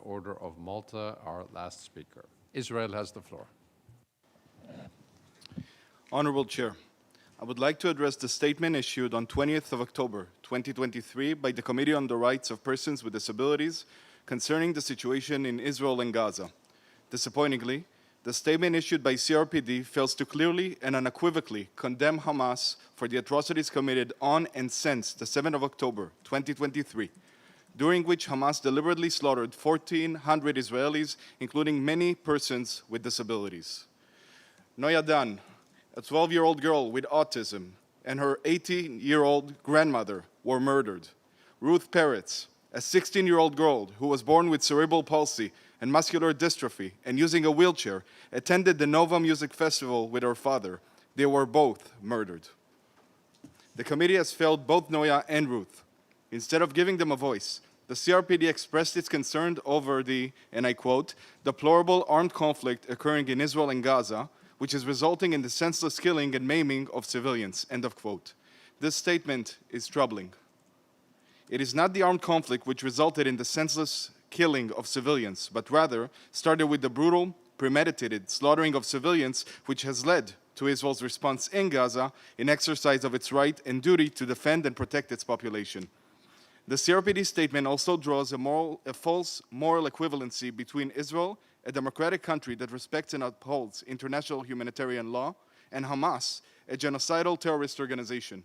Order of Malta, our last speaker. Israel has the floor. Honorable Chair, I would like to address the statement issued on 20th of October 2023 by the Committee on the Rights of Persons with Disabilities concerning the situation in Israel and Gaza. Disappointingly, the statement issued by CRPD fails to clearly and unequivocally condemn Hamas for the atrocities committed on and since the 7th of October 2023, during which Hamas deliberately slaughtered 1,400 Israelis, including many persons with disabilities. Noya Dan, a 12-year-old girl with autism, and her 18-year-old grandmother were murdered. Ruth Peretz, a 16-year-old girl who was born with cerebral palsy and muscular dystrophy and using a wheelchair, attended the Nova Music Festival with her father. They were both murdered. The committee has failed both Noya and Ruth. Instead of giving them a voice, the CRPD expressed its concern over the, and I quote, deplorable armed conflict occurring in Israel and Gaza, which is resulting in the senseless killing and maiming of civilians, end of quote. This statement is troubling. It is not the armed conflict which resulted in the senseless killing of civilians, but rather started with the brutal, premeditated slaughtering of civilians, which has led to Israel's response in Gaza in exercise of its right and duty to defend and protect its population. The CRPD statement also draws a false moral equivalency between Israel, a democratic country that respects and upholds international humanitarian law, and Hamas, a genocidal terrorist organization.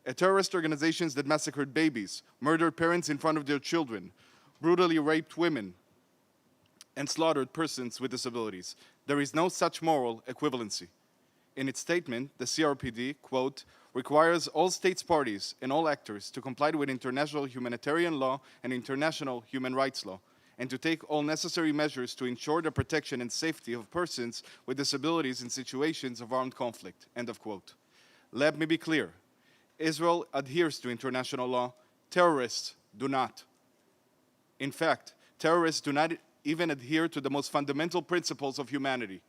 A terrorist organization that massacred babies, murdered parents in front of their children, brutally raped women, and slaughtered persons with disabilities. There is no such moral equivalency. In its statement, the CRPD, quote, requires all states parties and all actors to comply with international humanitarian law and international human rights law, and to take all necessary measures to ensure the protection and safety of persons with disabilities in situations of armed conflict, end of quote. Let me be clear. Israel adheres to international law. Terrorists do not. In fact, terrorists do not even adhere to the most fundamental principles of humanity.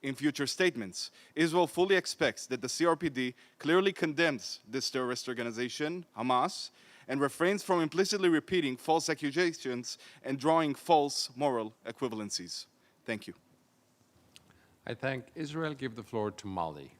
In future statements, Israel fully expects that the CRPD clearly condemns this terrorist organization, Hamas, and refrains from implicitly repeating false accusations and drawing false moral equivalencies. Thank you. I thank Israel. Give the floor to Mali.